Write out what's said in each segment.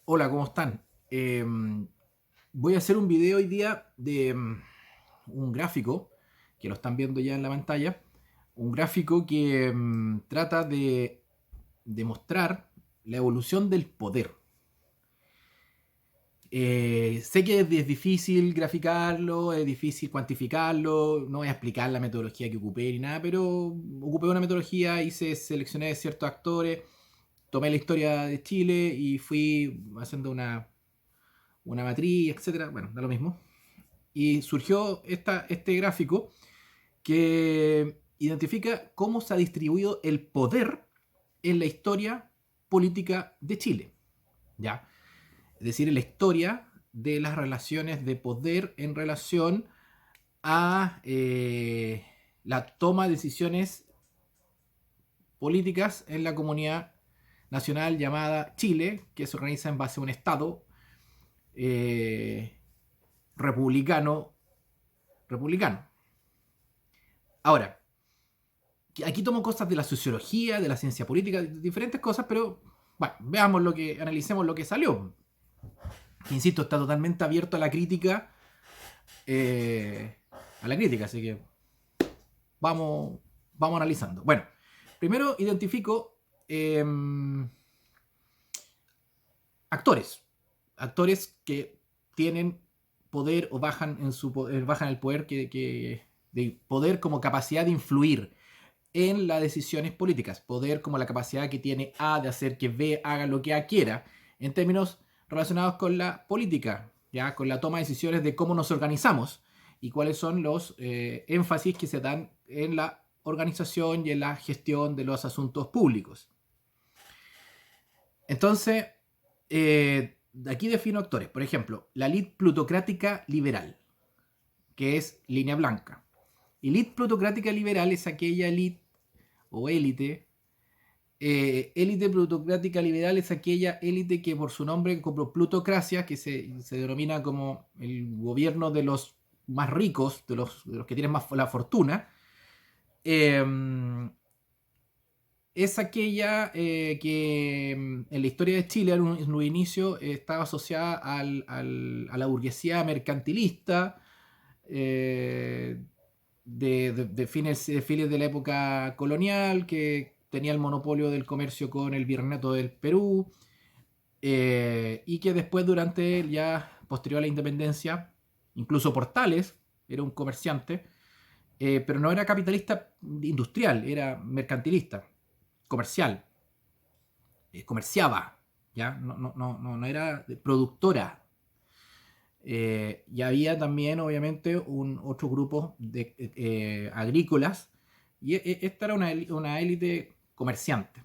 Hola, ¿cómo están? Voy a hacer un video hoy día de un gráfico, que lo están viendo ya en la pantalla, un gráfico que trata de demostrar la evolución del poder. Sé que es difícil graficarlo, es difícil cuantificarlo, no voy a explicar la metodología que ocupé ni nada, pero ocupé una metodología, seleccioné ciertos actores, tomé la historia de Chile y fui haciendo una matriz, etcétera. Bueno, da lo mismo. Y surgió este gráfico que identifica cómo se ha distribuido el poder en la historia política de Chile. ¿Ya? Es decir, en la historia de las relaciones de poder en relación a la toma de decisiones políticas en la comunidad nacional llamada Chile, que se organiza en base a un Estado eh, republicano republicano. Ahora, aquí tomo cosas de la sociología, de la ciencia política, de diferentes cosas, pero bueno, veamos analicemos lo que salió. Que, insisto, está totalmente abierto eh, a la crítica, así que vamos analizando. Bueno, primero identifico actores, actores que tienen poder o bajan en su bajan el poder de poder como capacidad de influir en las decisiones políticas. Poder como la capacidad que tiene A de hacer que B haga lo que A quiera, en términos relacionados con la política, ya con la toma de decisiones de cómo nos organizamos y cuáles son los énfasis que se dan en la organización y en la gestión de los asuntos públicos. Entonces, aquí defino actores. Por ejemplo, la elite plutocrática liberal, que es línea blanca. Elite plutocrática liberal es aquella elite o élite. Élite plutocrática liberal es aquella élite que por su nombre como plutocracia, que se denomina como el gobierno de los más ricos, de los que tienen más la fortuna, eh, es aquella que en la historia de Chile, en un inicio, estaba asociada a la burguesía mercantilista, eh, fines de la época colonial, que tenía el monopolio del comercio con el virreinato del Perú, y que después, durante ya posterior a la independencia, incluso Portales era un comerciante, pero no era capitalista industrial, era mercantilista, comercial, comerciaba, ¿ya? No era productora. Y había también, obviamente, otro grupo de agrícolas, y esta era una élite comerciante,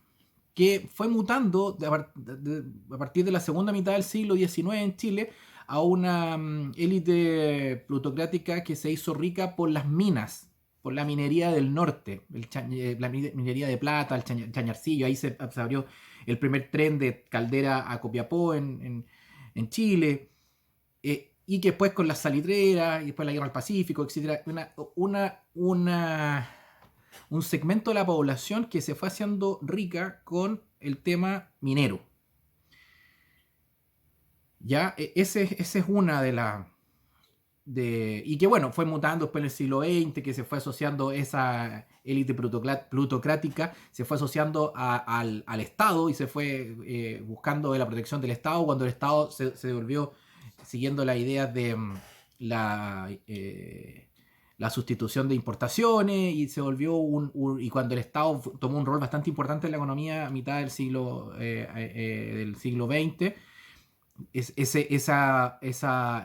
que fue mutando a partir de la segunda mitad del siglo XIX en Chile a una élite plutocrática que se hizo rica por las minas, por la minería del norte, la minería de plata, el chañarcillo. Ahí se abrió el primer tren de Caldera a Copiapó en Chile, y que después con las salitreras y después la guerra al Pacífico, etcétera, un segmento de la población que se fue haciendo rica con el tema minero. Ya, esa es una de las... Y que bueno, fue mutando después en el siglo XX, que se fue asociando esa élite plutocrática, se fue asociando al Estado y se fue buscando la protección del Estado, cuando el Estado se volvió siguiendo las ideas de la sustitución de importaciones, y se volvió y cuando el Estado tomó un rol bastante importante en la economía a mitad del siglo XX, esa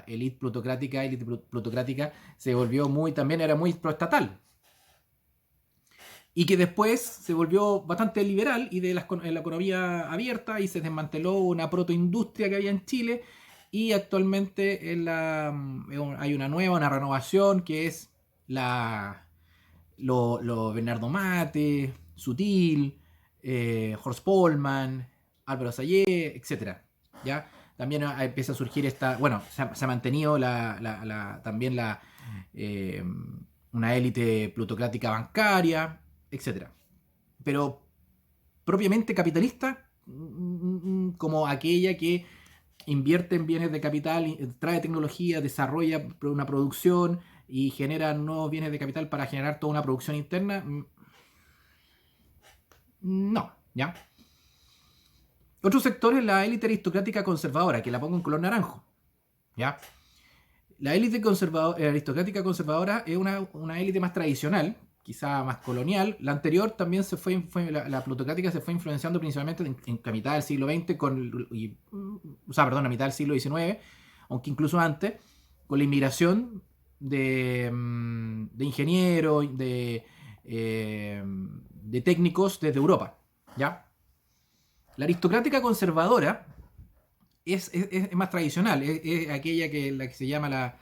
élite plutocrática se volvió también era muy proestatal, y que después se volvió bastante liberal y en la economía abierta, y se desmanteló una protoindustria que había en Chile, y actualmente hay una renovación, que es Bernardo Mate, Sutil, Horst Polman, Álvaro Sayé, etcétera. ¿Ya? También empieza a surgir bueno, se ha mantenido también eh, una élite plutocrática bancaria, etcétera. Pero propiamente capitalista, como aquella que invierte en bienes de capital, trae tecnología, desarrolla una producción y genera nuevos bienes de capital para generar toda una producción interna. No, ¿ya? Otro sector es la élite aristocrática conservadora, que la pongo en color naranjo, ¿ya? La élite aristocrática conservadora es una élite más tradicional, quizá más colonial. La anterior también la plutocrática se fue influenciando principalmente en mitad del siglo XX, a mitad del siglo XIX, aunque incluso antes, con la inmigración de ingenieros, de técnicos desde Europa, ¿ya? La aristocrática conservadora es más tradicional, es aquella la que se llama la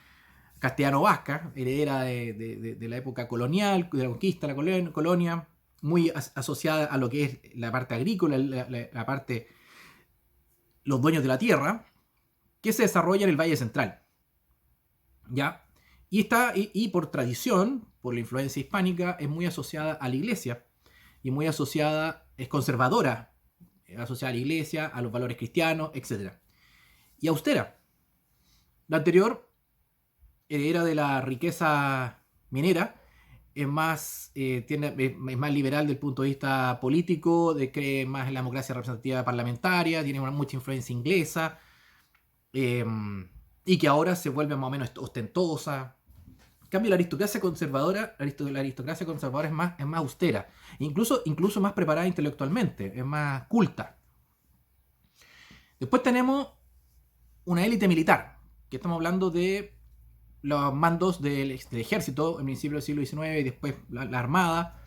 castellano-vasca, heredera de la época colonial, de la conquista, la colonia, muy asociada a lo que es la parte agrícola, la parte, los dueños de la tierra, que se desarrolla en el Valle Central, ¿ya? Y por tradición, por la influencia hispánica, es muy asociada a la iglesia, y muy asociada, es conservadora, asociada a la iglesia, a los valores cristianos, etc. Y austera. La anterior, heredera de la riqueza minera, es más liberal del punto de vista político, cree más en la democracia representativa parlamentaria, tiene mucha influencia inglesa, y que ahora se vuelve más o menos ostentosa. En cambio, la aristocracia conservadora es más austera, incluso más preparada intelectualmente, es más culta. Después tenemos una élite militar, que estamos hablando de los mandos del ejército en principio del siglo XIX y después la armada,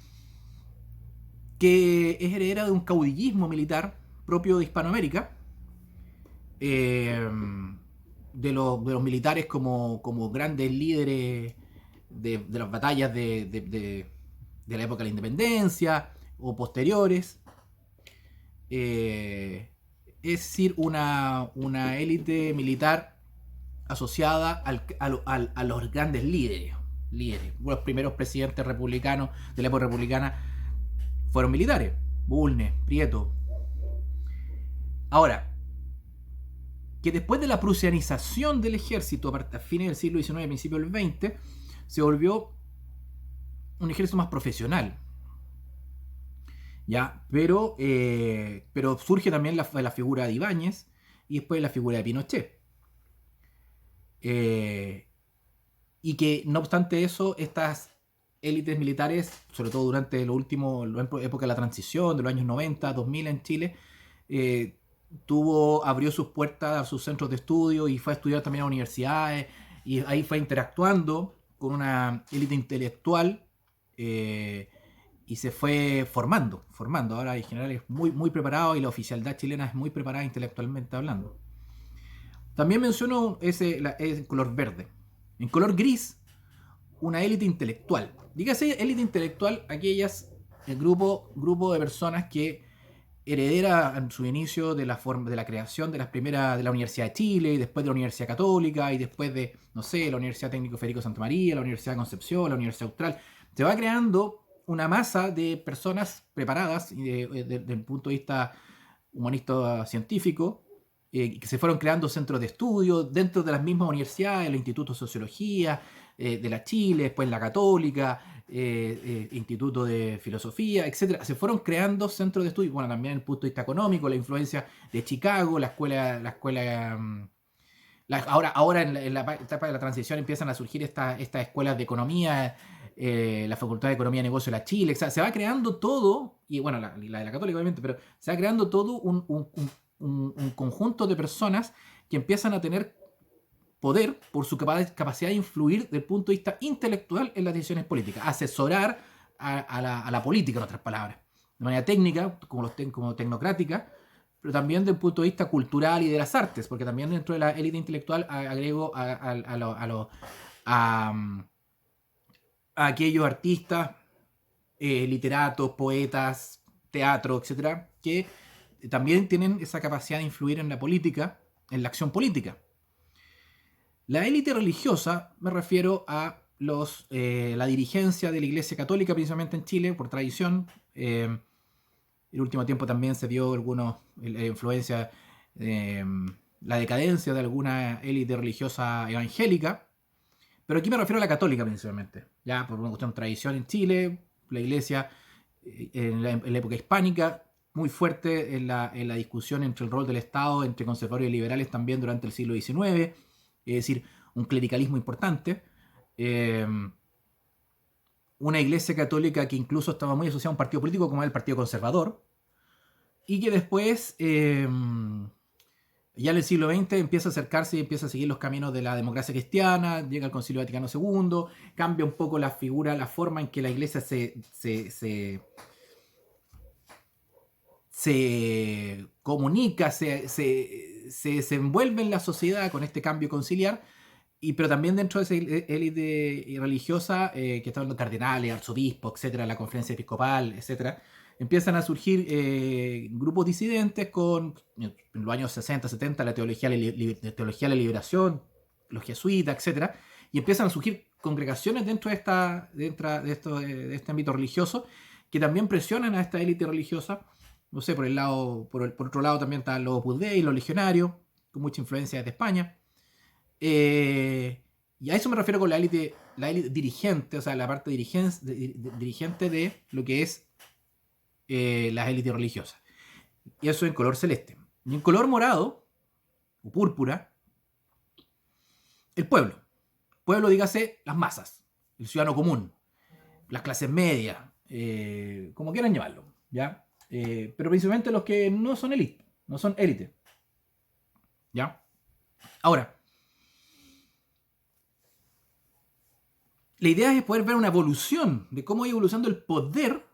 que es heredera de un caudillismo militar propio de Hispanoamérica, de los militares como grandes líderes de las batallas de la época de la independencia o posteriores. Es decir, una élite militar asociada a los grandes líderes. Los primeros presidentes republicanos de la época republicana fueron militares. Bulnes, Prieto. Ahora, que después de la prusianización del ejército a fines del siglo XIX y principios del XX, se volvió un ejército más profesional. ¿Ya? Pero surge también la figura de Ibáñez y después la figura de Pinochet. Y que no obstante eso, estas élites militares, sobre todo durante la época de la transición, de los años 90, 2000 en Chile, abrió sus puertas a sus centros de estudio y fue a estudiar también a universidades, y ahí fue interactuando con una élite intelectual, y se fue formando. Ahora en general es muy, muy preparado, y la oficialidad chilena es muy preparada intelectualmente hablando. También menciono el color verde. En color gris, una élite intelectual. Dígase élite intelectual el grupo de personas que heredera en su inicio de la creación de la Universidad de Chile, y después de la Universidad Católica, y después de, la Universidad Técnico Federico Santa María, la Universidad de Concepción, la Universidad Austral. Se va creando una masa de personas preparadas desde el punto de vista humanista científico, que se fueron creando centros de estudio dentro de las mismas universidades, el Instituto de Sociología de la Chile, después la Católica, Instituto de Filosofía, etc. Se fueron creando centros de estudio. Bueno, también desde el punto de vista económico, la influencia de Chicago, ahora en la etapa de la transición empiezan a surgir estas escuelas de economía, la Facultad de Economía y Negocio de la Chile. O sea, se va creando todo, y bueno, la de la Católica obviamente, pero se va creando todo un conjunto de personas que empiezan a tener poder por su capacidad de influir desde el punto de vista intelectual en las decisiones políticas, asesorar a la política, en otras palabras, de manera técnica, como tecnocrática, pero también desde el punto de vista cultural y de las artes, porque también dentro de la élite intelectual agrego a aquellos artistas, literatos, poetas, teatro, etcétera, que también tienen esa capacidad de influir en la política, en la acción política. La élite religiosa, me refiero a la dirigencia de la Iglesia Católica, principalmente en Chile, por tradición. El último tiempo también se vio la influencia la decadencia de alguna élite religiosa evangélica, pero aquí me refiero a la católica principalmente, ya por una cuestión de tradición en Chile, la iglesia en la época hispánica, muy fuerte en la discusión entre el rol del Estado, entre conservadores y liberales también durante el siglo XIX, es decir, un clericalismo importante, eh, una iglesia católica que incluso estaba muy asociada a un partido político como el Partido Conservador, y que después, ya en el siglo XX, empieza a acercarse y empieza a seguir los caminos de la democracia cristiana, llega al Concilio Vaticano II, cambia un poco la figura, la forma en que la iglesia se comunica, se desenvuelve en la sociedad con este cambio conciliar, pero también dentro de esa élite religiosa, que está hablando de cardenales, arzobispos, etcétera, la conferencia episcopal, etcétera, empiezan a surgir grupos disidentes con, en los años 60, 70, la teología de la liberación, los jesuitas, etcétera, y empiezan a surgir congregaciones dentro de este ámbito religioso que también presionan a esta élite religiosa. No sé, por otro lado también están los Opus Dei, los legionarios, con mucha influencia desde España. Y a eso me refiero con la élite dirigente, o sea, la parte dirigente de lo que es las élites religiosas. Y eso en color celeste. Y en color morado, o púrpura, el pueblo. Pueblo, dígase, las masas, el ciudadano común, las clases medias, como quieran llamarlo, ¿ya? Pero principalmente los que no son élite, no son élite, ¿ya? Ahora, la idea es poder ver una evolución de cómo ha ido evolucionando el poder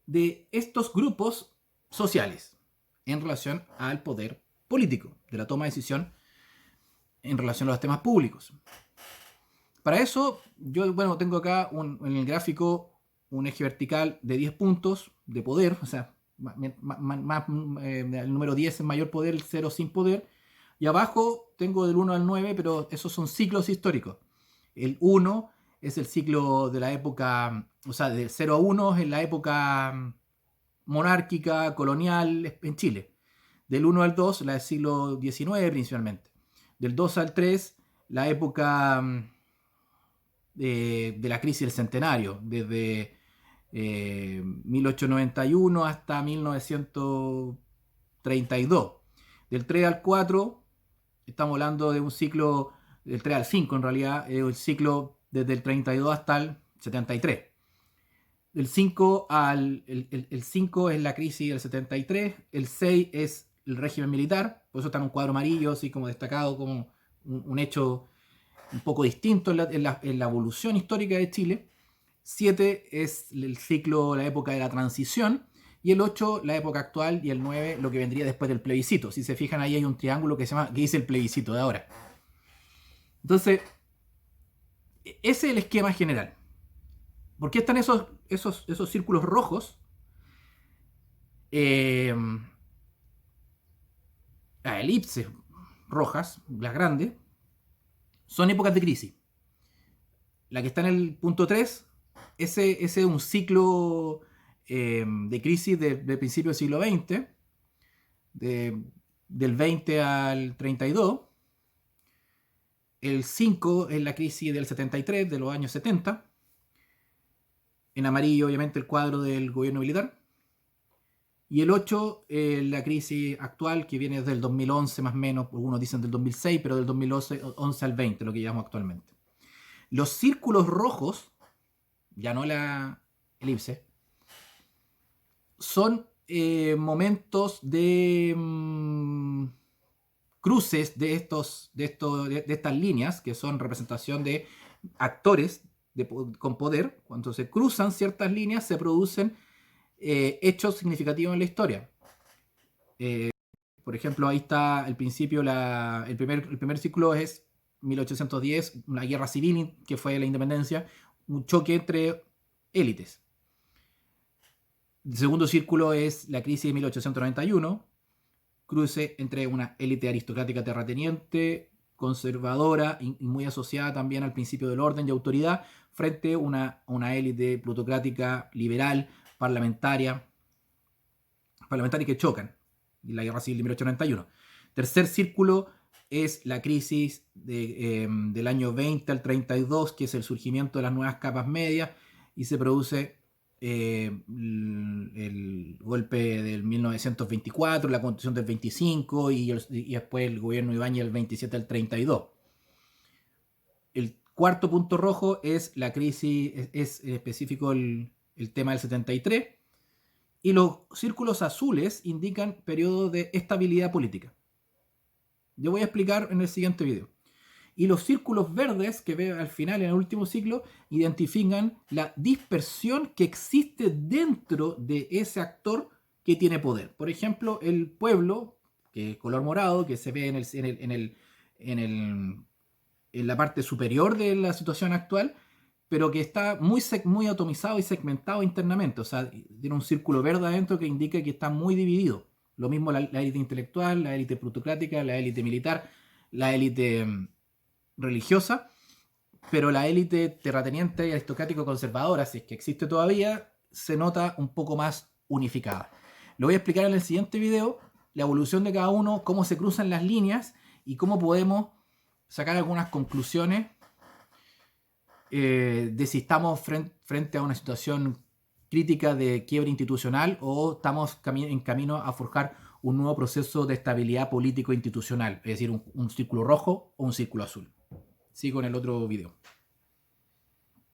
de estos grupos sociales en relación al poder político, de la toma de decisión en relación a los temas públicos. Para eso, yo tengo acá en el gráfico un eje vertical de 10 puntos de poder, o sea, el número 10 es mayor poder, el 0 sin poder, y abajo tengo del 1 al 9, pero esos son ciclos históricos. El 1 es el ciclo de la época, o sea, de 0 a 1 es la época monárquica, colonial en Chile. Del 1 al 2, la del siglo XIX principalmente. Del 2 al 3, la época de la crisis del centenario, desde 1891 hasta 1932. Del 3 al 4, estamos hablando de un ciclo, del 3 al 5 en realidad, es el ciclo desde el 32 hasta el 73. El 5 es la crisis del 73, el 6 es el régimen militar, por eso está en un cuadro amarillo, así como destacado como un hecho un poco distinto en la evolución histórica de Chile. 7 es el ciclo, la época de la transición, y el 8 la época actual, y el 9 lo que vendría después del plebiscito. Si se fijan, ahí hay un triángulo que dice el plebiscito de ahora. Entonces, ese es el esquema general. ¿Por qué están esos círculos rojos? Las elipses rojas, las grandes, son épocas de crisis. La que está en el punto 3, ese es un ciclo de crisis de principio del siglo XX, del 20 al 32. El 5 es la crisis del 73, de los años 70. En amarillo, obviamente, el cuadro del gobierno militar. Y el 8, la crisis actual, que viene desde el 2011 más o menos, algunos dicen del 2006, pero del 2011 al 20, lo que llamamos actualmente. Los círculos rojos, ya no la elipse, son momentos de cruces de estas líneas, que son representación de actores con poder. Cuando se cruzan ciertas líneas, se producen hechos significativos en la historia. Por ejemplo, ahí está el principio, el primer ciclo es 1810, una guerra civil que fue la independencia, un choque entre élites. El segundo círculo es la crisis de 1891, cruce entre una élite aristocrática terrateniente, conservadora y muy asociada también al principio del orden y autoridad, frente a una élite plutocrática, liberal, parlamentaria que chocan, y la guerra civil de 1891. Tercer círculo, es la crisis del año 20 al 32, que es el surgimiento de las nuevas capas medias, y se produce el golpe del 1924, la constitución del 25 y después el gobierno Ibáñez del 27 al 32. El cuarto punto rojo es la crisis, es en específico el tema del 73, y los círculos azules indican periodos de estabilidad política. Yo voy a explicar en el siguiente video. Y los círculos verdes que veo al final, en el último ciclo, identifican la dispersión que existe dentro de ese actor que tiene poder. Por ejemplo, el pueblo, que es color morado, que se ve en la parte superior de la situación actual, pero que está muy atomizado y segmentado internamente. O sea, tiene un círculo verde adentro que indica que está muy dividido. Lo mismo la élite intelectual, la élite plutocrática, la élite militar, la élite religiosa, pero la élite terrateniente y aristocrático-conservadora, si es que existe todavía, se nota un poco más unificada. Lo voy a explicar en el siguiente video, la evolución de cada uno, cómo se cruzan las líneas y cómo podemos sacar algunas conclusiones de si estamos frente a una situación crítica de quiebre institucional o estamos en camino a forjar un nuevo proceso de estabilidad político-institucional, es decir, un círculo rojo o un círculo azul. Sigo en el otro video.